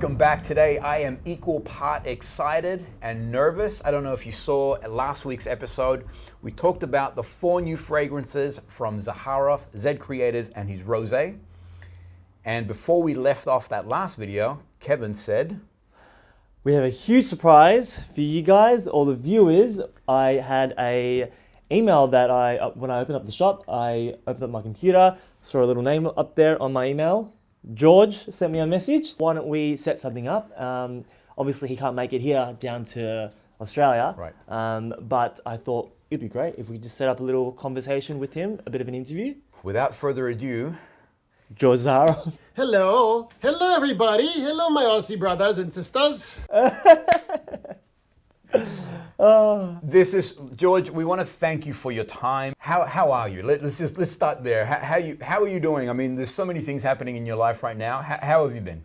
welcome back. Today I am equal part excited and nervous. I don't know if you saw last week's episode. We talked about the 4 new fragrances from Zaharoff, Zed Creators, and his rosé. And before we left off that last video, Kevin said, we have a huge surprise for you guys, all the viewers. I had a email that when I opened up the shop, I opened up my computer, saw a little name up there on my email. George sent me a message. Why don't we set something up? Obviously, he can't make it here down to Australia. Right. But I thought it'd be great if we just set up a little conversation with him, a bit of an interview. Without further ado, George Zaharoff. Hello. Hello, everybody. Hello, my Aussie brothers and sisters. this is George. We want to thank you for your time. How are you? Let's start there. How are you doing? I mean, there's so many things happening in your life right now. How have you been?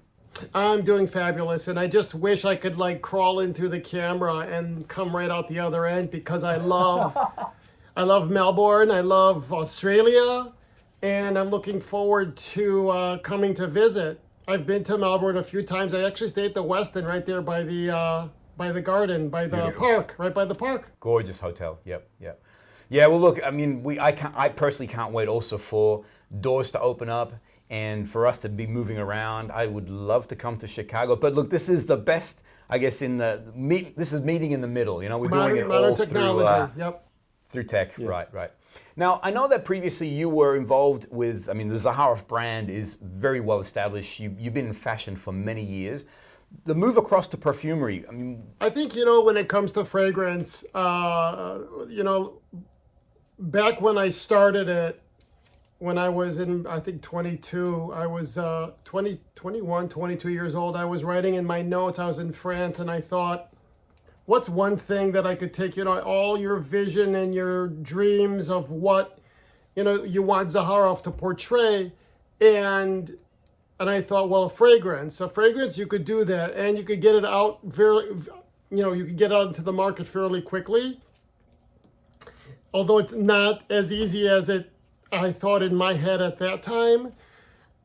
I'm doing fabulous, and I just wish I could crawl in through the camera and come right out the other end because I love Melbourne. I love Australia, and I'm looking forward to coming to visit. I've been to Melbourne a few times. I actually stayed at the Westin right there by the garden, by the Beautiful. park, right by the park. Gorgeous hotel. Yep. Yeah. Well, look. I mean, I personally can't wait also for doors to open up and for us to be moving around. I would love to come to Chicago, but look, this is the best, I guess. This is meeting in the middle. You know, we're doing it all through tech. Yeah. Right. Now, I know that previously you were involved with. I mean, the Zaharoff brand is very well established. You've been in fashion for many years. The move across to perfumery, I mean... I think, when it comes to fragrance, back when I started it, when I was in, I think, 22, I was 22 years old. I was writing in my notes, I was in France, and I thought, what's one thing that I could take, all your vision and your dreams of what, you want Zaharoff to portray, and I thought, well, a fragrance, you could do that, and you could get it out you could get out into the market fairly quickly. Although it's not as easy as I thought in my head at that time.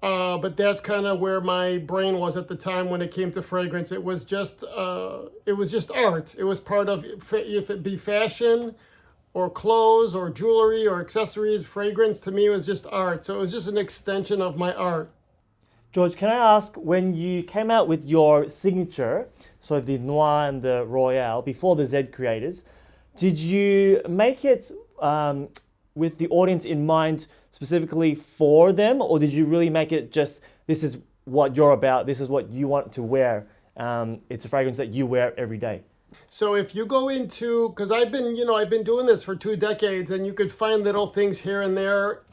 But that's kind of where my brain was at the time when it came to fragrance. It was just art. It was part of, if it be fashion or clothes or jewelry or accessories, fragrance to me was just art. So it was just an extension of my art. George, can I ask, when you came out with your signature, so the Noir and the Royale, before the Zed Creators, did you make it with the audience in mind specifically for them, or did you really make it just, this is what you're about, this is what you want to wear, it's a fragrance that you wear every day? So if you go into, because I've been doing this for 2 decades, and you could find little things here and there,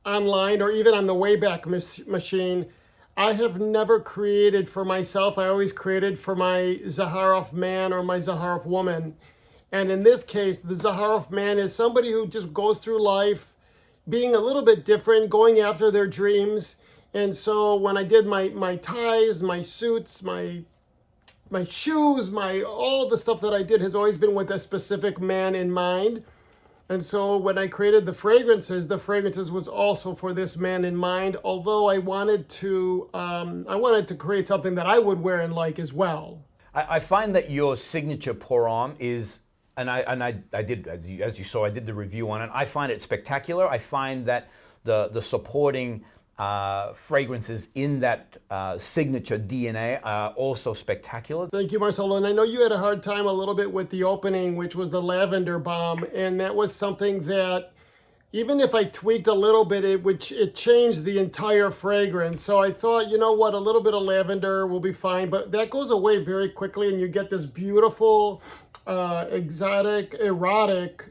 online or even on the Wayback Machine. I have never created for myself. I always created for my Zaharoff man or my Zaharoff woman. And in this case, the Zaharoff man is somebody who just goes through life being a little bit different, going after their dreams. And so when I did my ties, my suits, my shoes, all the stuff that I did has always been with a specific man in mind. And so when I created the fragrances was also for this man in mind, although I wanted to create something that I would wear and like as well. I find that your signature pour homme is, and I did, as you saw, I did the review on it. I find it spectacular. I find that the supporting fragrances in that signature DNA are also spectacular. Thank you, Marcelo. And I know you had a hard time a little bit with the opening, which was the lavender bomb. And that was something that, even if I tweaked a little bit, it changed the entire fragrance. So I thought, you know what, a little bit of lavender will be fine. But that goes away very quickly, and you get this beautiful, exotic, erotic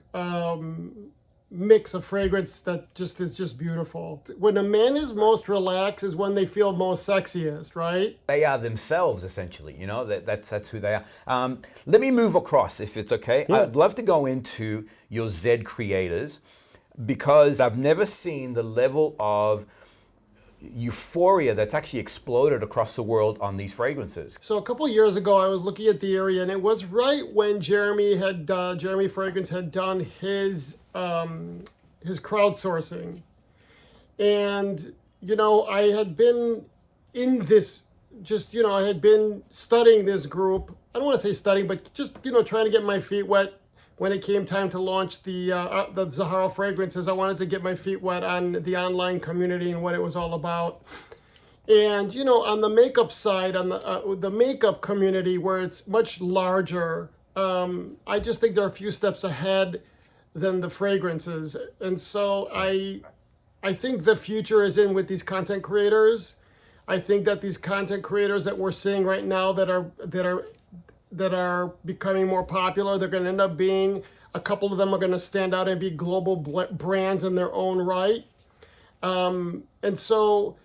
mix of fragrance that is just beautiful. When a man is most relaxed is when they feel most sexiest, right? They are themselves, essentially. That's who they are. Let me move across, if it's okay. Yeah. I'd love to go into your Zed Creators, because I've never seen the level of euphoria that's actually exploded across the world on these fragrances. So a couple of years ago, I was looking at the area, and it was right when Jeremy Fragrance had done his crowdsourcing. And, I had been in this just, I had been studying this group. I don't want to say studying, but just, trying to get my feet wet when it came time to launch the Zaharoff fragrances. I wanted to get my feet wet on the online community and what it was all about. And, on the makeup side, on the makeup community where it's much larger, I just think they're a few steps ahead than the fragrances. And so I think the future is in with these content creators. I think that these content creators that we're seeing right now that are becoming more popular, they're going to end up being, a couple of them are going to stand out and be global brands in their own right. And so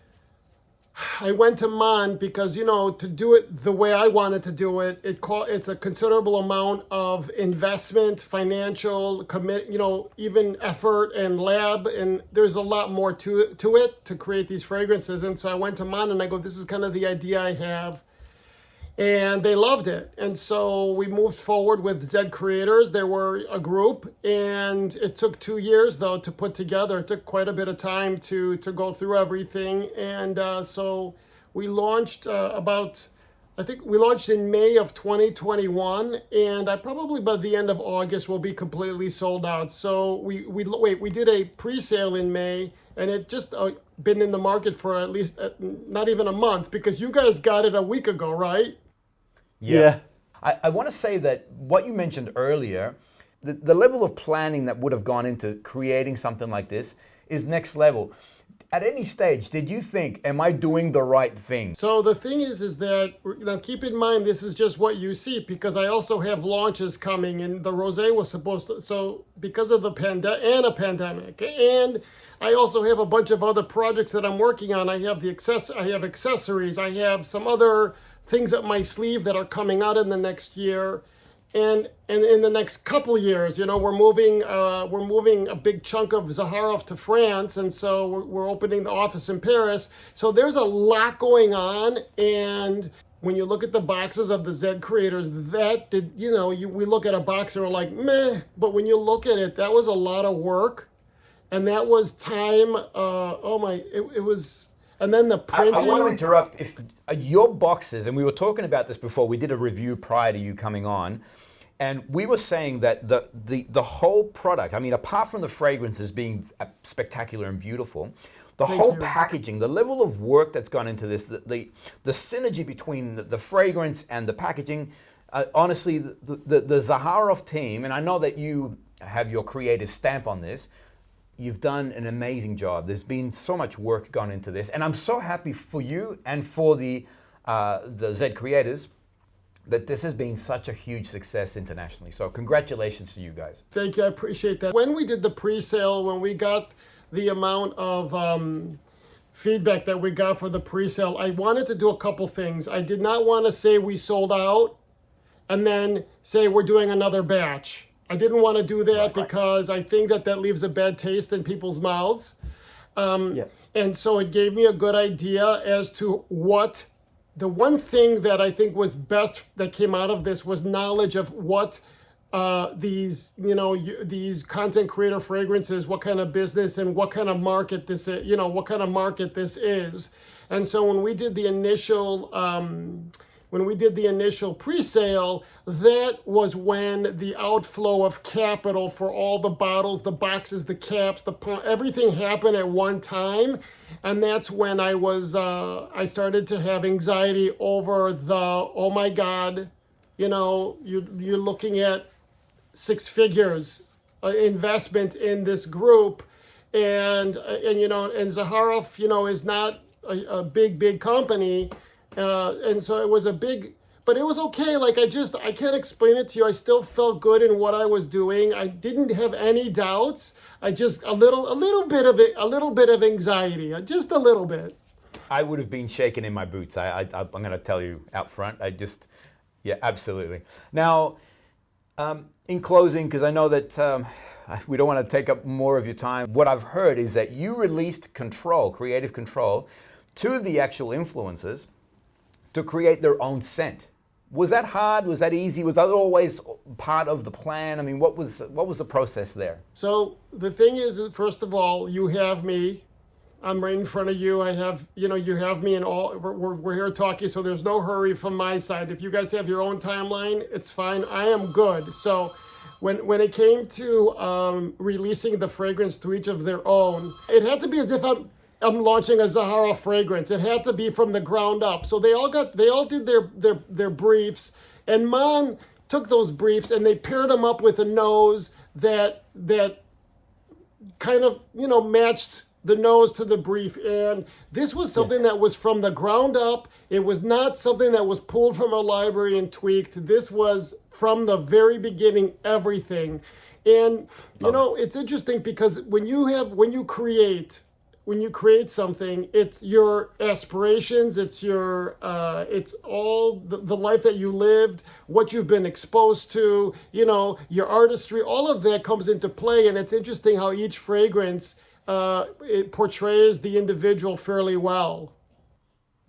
I went to Mon because, to do it the way I wanted to do it, it's a considerable amount of investment, financial even effort and lab, and there's a lot more to it to create these fragrances. And so I went to Mon and I go, this is kind of the idea I have. And they loved it. And so we moved forward with Zed Creators. They were a group, and it took 2 years, though, to put together. It took quite a bit of time to go through everything. And so we launched I think we launched in May of 2021, and I probably by the end of August will be completely sold out. So we did a pre-sale in May, and it just been in the market for at least not even a month, because you guys got it a week ago, right? Yeah. I want to say that what you mentioned earlier, the level of planning that would have gone into creating something like this is next level. At any stage, did you think, am I doing the right thing? So the thing is that, keep in mind, this is just what you see, because I also have launches coming, and the rosé was supposed to, so because of the pandemic, and I also have a bunch of other projects that I'm working on. I have accessories, I have some other things up my sleeve that are coming out in the next year. And in the next couple years, we're moving a big chunk of Zaharoff to France, and so we're opening the office in Paris. So there's a lot going on, and when you look at the boxes of the Zed Creators, we look at a box and we're like, meh. But when you look at it, that was a lot of work, and that was time. It was. And then the printing. I want to interrupt. If your boxes, and we were talking about this before, we did a review prior to you coming on, and we were saying that the whole product, I mean, apart from the fragrances being spectacular and beautiful, the whole packaging, the level of work that's gone into this, the synergy between the fragrance and the packaging, honestly, the Zaharoff team, and I know that you have your creative stamp on this, you've done an amazing job. There's been so much work gone into this, and I'm so happy for you and for the Zed Creators that this has been such a huge success internationally. So congratulations to you guys. Thank you, I appreciate that. When we did the pre-sale, when we got the amount of feedback that we got for the pre-sale, I wanted to do a couple things. I did not want to say we sold out and then say we're doing another batch. I didn't want to do that because I think that leaves a bad taste in people's mouths. And so it gave me a good idea as to what the one thing that I think was best that came out of this was knowledge of what these content creator fragrances, what kind of business and what kind of market this is, what kind of market this is. And so when we did the initial pre-sale, that was when the outflow of capital for all the bottles, the boxes, the caps, everything happened at one time. And that's when I started to have anxiety over oh my God, you're looking at 6 figures investment in this group. And Zaharoff, is not a big company. And so it was but it was okay. I can't explain it to you. I still felt good in what I was doing. I didn't have any doubts. I just a little bit of anxiety, just a little bit. I would have been shaking in my boots. I'm going to tell you out front. Yeah, absolutely. Now, in closing, because I know that we don't want to take up more of your time, what I've heard is that you released creative control, to the actual influencers to create their own scent. Was that hard? Was that easy? Was that always part of the plan? I mean, what was the process there? So the thing is, first of all, you have me, I'm right in front of you. I have, you have me, and all. We're here talking, so there's no hurry from my side. If you guys have your own timeline, it's fine. I am good. So, when it came to releasing the fragrance to each of their own, it had to be as if I'm launching a Zaharoff fragrance. It had to be from the ground up. So they all did their briefs, and Man took those briefs and they paired them up with a nose that kind of matched the nose to the brief. And this was something that was from the ground up. It was not something that was pulled from a library and tweaked. This was from the very beginning, everything. And it's interesting because when you create something, it's your aspirations, it's it's all the life that you lived, what you've been exposed to, your artistry, all of that comes into play. And it's interesting how each fragrance it portrays the individual fairly well.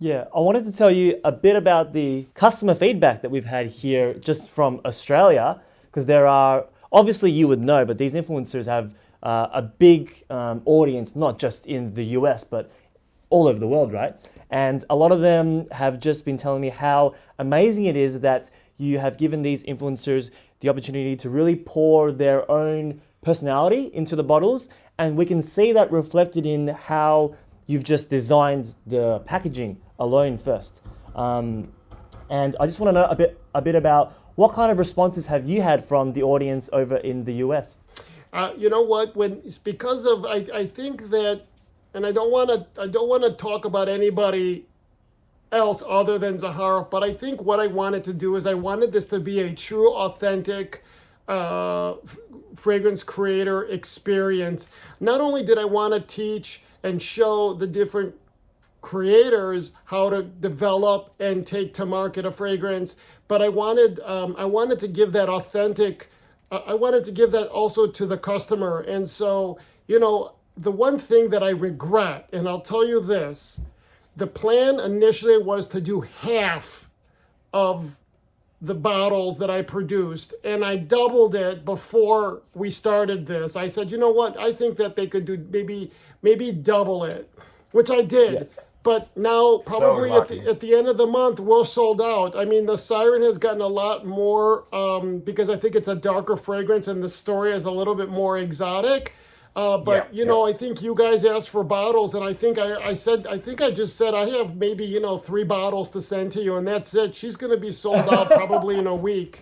Yeah, I wanted to tell you a bit about the customer feedback that we've had here just from Australia, because there are, obviously you would know, but these influencers have a big audience, not just in the US, but all over the world, right? And a lot of them have just been telling me how amazing it is that you have given these influencers the opportunity to really pour their own personality into the bottles. And we can see that reflected in how you've just designed the packaging alone first. And I just want to know a bit about what kind of responses have you had from the audience over in the US? You know what? When it's because of I think that, and I don't want to talk about anybody else other than Zaharoff, but I think what I wanted to do is I wanted this to be a true, authentic fragrance creator experience. Not only did I want to teach and show the different creators how to develop and take to market a fragrance, but I wanted to give that authentic. I wanted to give that also to the customer. And so, the one thing that I regret, and I'll tell you this, the plan initially was to do half of the bottles that I produced, and I doubled it before we started this. I said, you know what? I think that they could do maybe double it, which I did. Yeah. But now, probably at the end of the month, we're sold out. I mean, the SIREN has gotten a lot more because I think it's a darker fragrance and the story is a little bit more exotic. I think you guys asked for bottles, and I think I just said I have maybe 3 bottles to send to you, and that's it. She's going to be sold out probably in a week.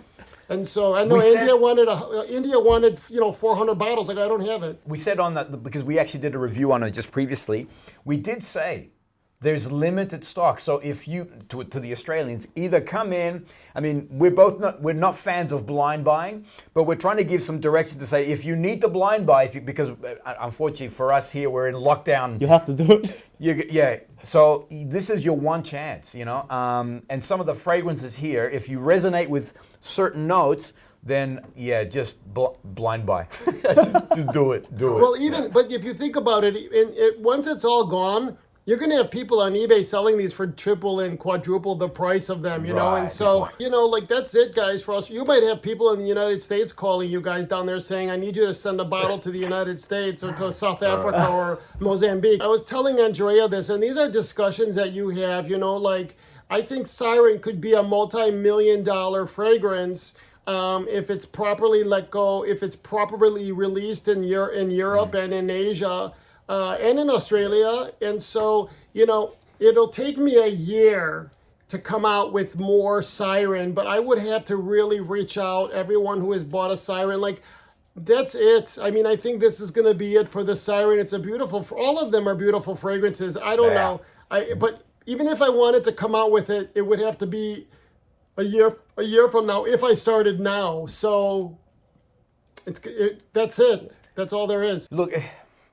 And so I know India wanted 400 bottles. Like, I don't have it. We said on that because we actually did a review on it just previously. We did say there's limited stock. So if you, to the Australians, either come in, I mean, we're not fans of blind buying, but we're trying to give some direction to say, if you need to blind buy, because unfortunately for us here, we're in lockdown. You have to do it. Yeah. So this is your one chance, and some of the fragrances here, if you resonate with certain notes, then just blind buy. just do it. Well, but if you think about it, once it's all gone, you're going to have people on eBay selling these for triple and quadruple the price of them, Right, and so, that's it, guys, for us. You might have people in the United States calling you guys down there saying, I need you to send a bottle to the United States or to South Africa or Mozambique. I was telling Andrea this, and these are discussions that you have, I think SIREN could be a multi-million-dollar fragrance if it's properly let go, if it's properly released in Europe and in Asia, and in Australia. And so, it'll take me a year to come out with more SIREN, but I would have to really reach out, everyone who has bought a SIREN, that's it. I mean, I think this is going to be it for the SIREN. It's all of them are beautiful fragrances. I don't know. But even if I wanted to come out with it, it would have to be a year from now if I started now. So that's it. That's all there is. Look,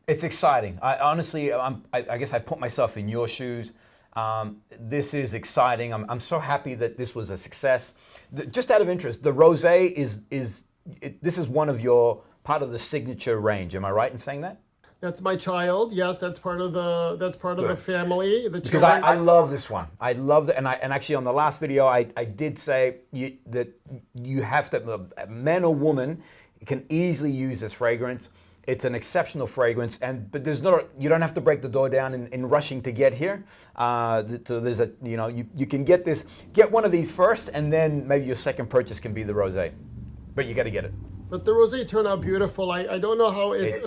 it's exciting. I guess I put myself in your shoes. This is exciting. I'm so happy that this was a success. Just out of interest, the rosé this is one of your part of the signature range. Am I right in saying that? That's my child. Yes, that's part of the family. Because I love this one. I love that, and actually on the last video I did say that you have to, man or woman can easily use this fragrance. It's an exceptional fragrance, but you don't have to break the door down in rushing to get here. So there's you can get one of these first, and then maybe your second purchase can be the rosé, but you got to get it. But the rosé turned out beautiful. I don't know how it's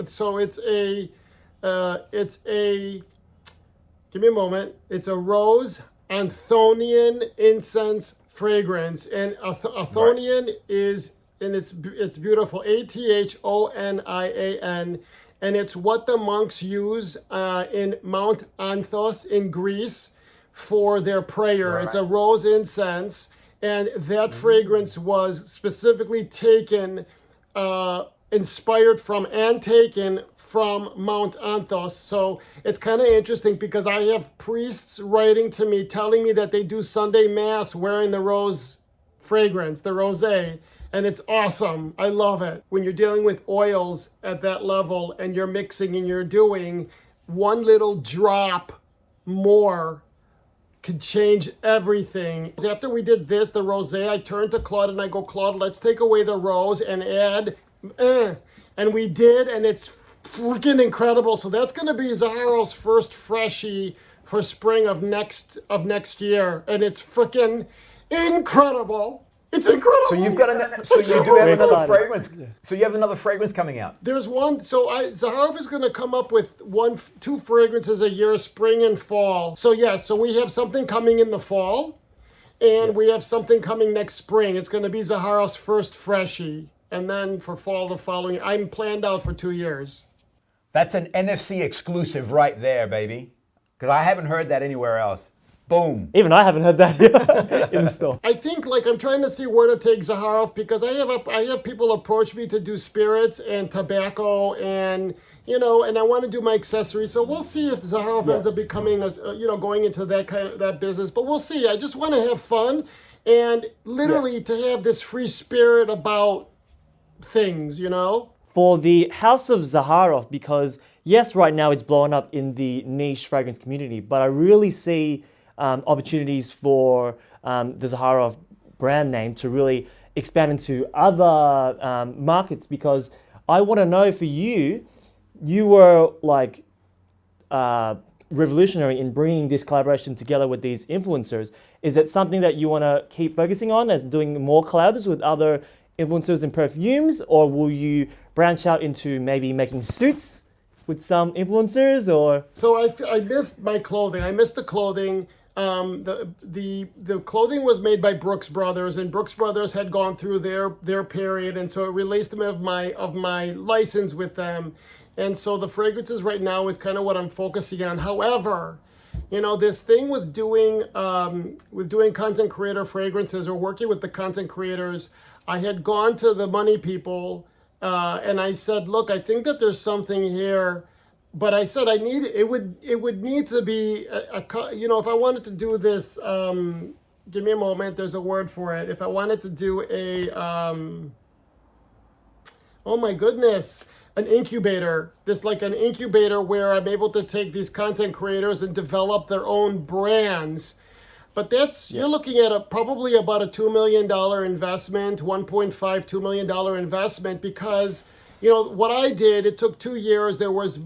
a give me a moment. It's a rose Anthonian incense fragrance, and Anthonian is, and it's beautiful. Athonian, and it's what the monks use in Mount Athos in Greece for their prayer. Right. It's a rose incense, and that fragrance was specifically taken, inspired from and taken from Mount Athos. So it's kind of interesting because I have priests writing to me telling me that they do Sunday Mass wearing the rose fragrance, the rosé, and it's awesome. I love it. When you're dealing with oils at that level and you're mixing and you're doing one little drop more could change everything. After we did this, the rosé, I turned to Claude and I go, Claude, let's take away the rose and add, and we did, and it's freaking incredible. So that's going to be Zaharoff's first freshie for spring of next year, and it's freaking incredible. It's incredible. So you've got you do have another fragrance. So you have another fragrance coming out. There's one. So Zaharoff is going to come up with 2 fragrances a year, spring and fall. So yes, so we have something coming in the fall, and we have something coming next spring. It's going to be Zaharoff's first freshie, and then for fall the following. I'm planned out for 2 years. That's an NFC exclusive right there, baby. Because I haven't heard that anywhere else. Boom. Even I haven't heard that in the store. I think I'm trying to see where to take Zaharoff, because I have people approach me to do spirits and tobacco and and I want to do my accessories. So we'll see if Zaharoff ends up becoming going into that business. But we'll see. I just want to have fun and literally to have this free spirit about things, For the House of Zaharoff, because yes, right now it's blowing up in the niche fragrance community, but I really see opportunities for the Zaharoff brand name to really expand into other markets, because I want to know, for you were like revolutionary in bringing this collaboration together with these influencers. Is it something that you want to keep focusing on, as doing more collabs with other influencers in perfumes, or will you branch out into maybe making suits with some influencers? Or so I missed my clothing. I missed the clothing. The clothing was made by Brooks Brothers, and Brooks Brothers had gone through their period, and so it released me of my license with them, and so the fragrances right now is kind of what I'm focusing on. However, this thing with doing content creator fragrances or working with the content creators, I had gone to the money people and I said, look, I think that there's something here. But I said it would need to be if I wanted to do this, give me a moment, there's a word for it. If I wanted to do oh my goodness, an incubator, an incubator where I'm able to take these content creators and develop their own brands. But you're looking at probably about a $2 million investment, $1.5-2 million investment, because what I did, it took 2 years. There was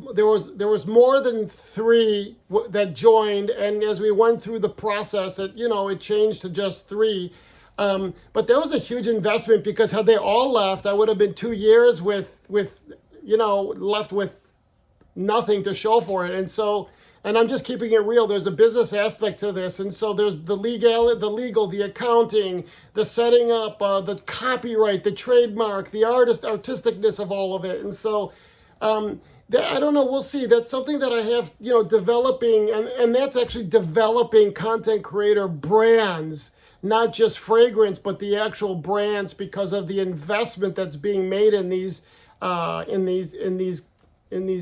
more than 3 that joined, and as we went through the process, it changed to just 3. But that was a huge investment, because had they all left, I would have been 2 years with left with nothing to show for it. And I'm just keeping it real. There's a business aspect to this. And so there's the legal, the accounting, the setting up, the copyright, the trademark, the artisticness of all of it. And so I don't know, we'll see. That's something that I have, developing, and that's actually developing content creator brands, not just fragrance, but the actual brands, because of the investment that's being made in these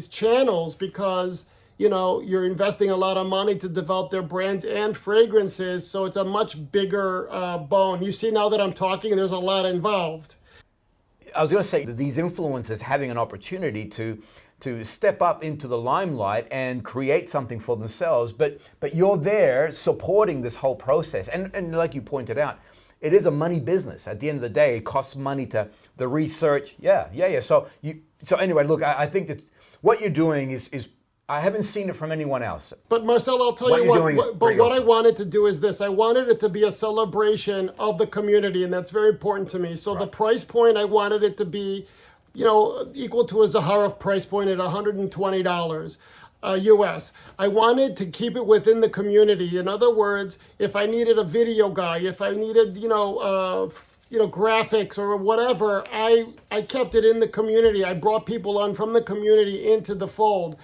channels, because you're investing a lot of money to develop their brands and fragrances, so it's a much bigger bone. You see, now that I'm talking, there's a lot involved. I was going to say, these influencers having an opportunity to step up into the limelight and create something for themselves, but you're there supporting this whole process. And like you pointed out, it is a money business. At the end of the day, it costs money to the research. Yeah. So anyway, look, I think that what you're doing is I haven't seen it from anyone else. But Marcel, I'll tell What you you're doing is what pretty I awesome. wanted to do is this. I wanted it to be a celebration of the community, and that's very important to me. So the price point, I wanted it to be, equal to a Zaharoff price point at $120. US. I wanted to keep it within the community. In other words, if I needed a video guy, if I needed, graphics or whatever, I kept it in the community. I brought people on from the community into the fold.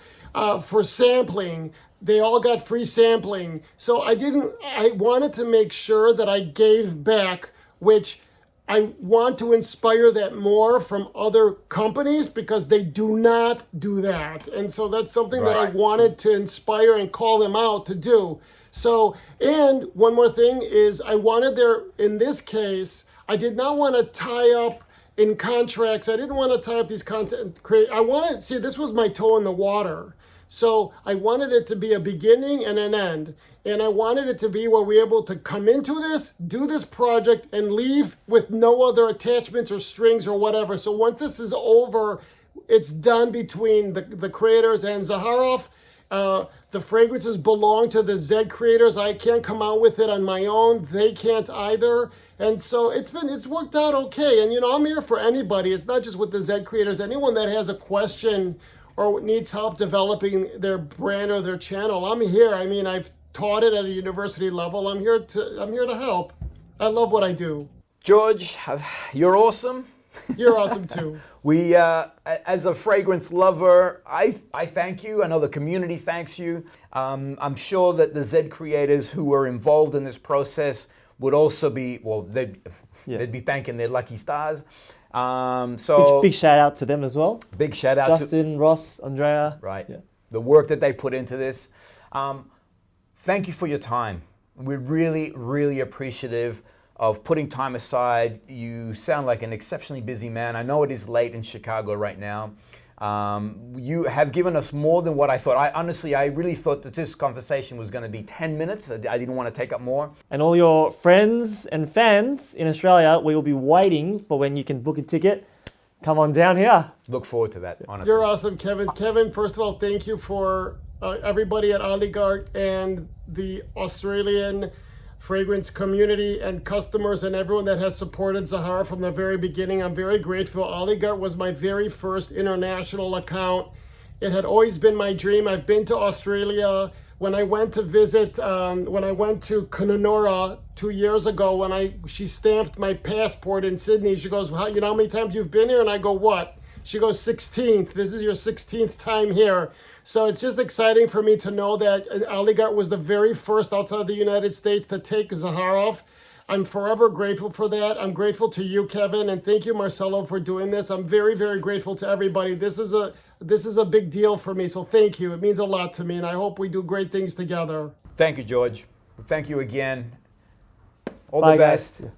For sampling, they all got free sampling. So I wanted to make sure that I gave back, which I want to inspire that more from other companies because they do not do that. And so that's something that I wanted to inspire and call them out to do. So, and one more thing is I wanted in this case, I did not want to tie up in contracts. I didn't want to tie up these content creators. This was my toe in the water. So I wanted it to be a beginning and an end. And I wanted it to be where we're able to come into this, do this project, and leave with no other attachments or strings or whatever. So once this is over, it's done between the creators and Zaharoff. The fragrances belong to the Zed creators. I can't come out with it on my own. They can't either. And so it's worked out okay. And I'm here for anybody. It's not just with the Zed creators. Anyone that has a question or needs help developing their brand or their channel, I'm here. I mean, I've taught it at a university level. I'm here to help. I love what I do. George, you're awesome. You're awesome too. We, as a fragrance lover, I thank you. I know the community thanks you. I'm sure that the Zed creators who were involved in this process would also be, they'd be thanking their lucky stars. So big shout out to them as well. Big shout out Justin, Ross, Andrea. Right. Yeah. The work that they put into this. Thank you for your time. We're really, really appreciative of putting time aside. You sound like an exceptionally busy man. I know it is late in Chicago right now. You have given us more than what I thought. I really thought that this conversation was going to be 10 minutes. I didn't want to take up more. And all your friends and fans in Australia, we will be waiting for when you can book a ticket. Come on down here. Look forward to that, honestly. You're awesome, Kevin. Kevin, first of all, thank you for everybody at Oligarch and the Australian fragrance community and customers and everyone that has supported Zaharoff from the very beginning. I'm very grateful. Oligarch was my very first international account. It had always been my dream. I've been to Australia. When I went to visit, when I went to Kununurra 2 years ago, she stamped my passport in Sydney, she goes, well, you know how many times you've been here? And I go, what? She goes, 16th. This is your 16th time here. So it's just exciting for me to know that Oligarch was the very first outside the United States to take Zaharoff. I'm forever grateful for that. I'm grateful to you, Kevin, and thank you, Marcelo, for doing this. I'm very, very grateful to everybody. This is a big deal for me, so thank you. It means a lot to me, and I hope we do great things together. Thank you, George. Thank you again. All Bye, the best. guys.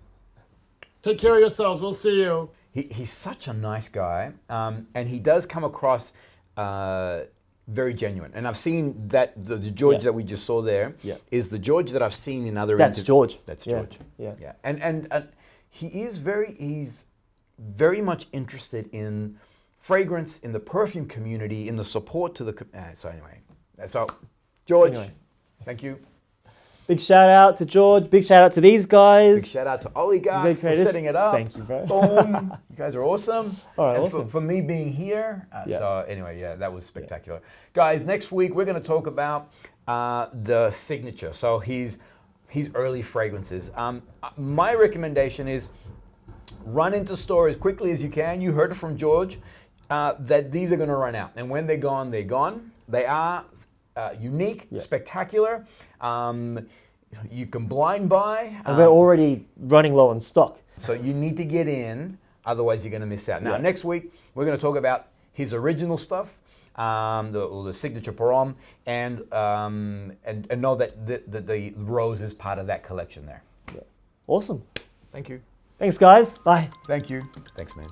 Take care of yourselves. We'll see you. He's such a nice guy, and he does come across very genuine. And I've seen that the George that we just saw there is the George that I've seen in other That's George. That's Yeah. George. Yeah. And he's very much interested in fragrance, in the perfume community, in the support to the. So anyway, George, Anyway. thank you. Big shout out to George. Big shout out to these guys. Big shout out to Oligarch Zed for Creators. setting it up. Thank you, bro. Boom. You guys are awesome. All right, And awesome. For me being here. Yeah. So anyway, that was spectacular. Guys, next week we're going to talk about the signature. So his early fragrances. My recommendation is run into store as quickly as you can. You heard it from George that these are going to run out. And when they're gone, they're gone. They are unique, spectacular. You can blind buy. And we're already running low on stock. So you need to get in, otherwise you're going to miss out. Now, next week, we're going to talk about his original stuff, the signature Parom, and know that the rose is part of that collection there. Awesome. Thank you. Thanks, guys. Bye. Thank you. Thanks, man.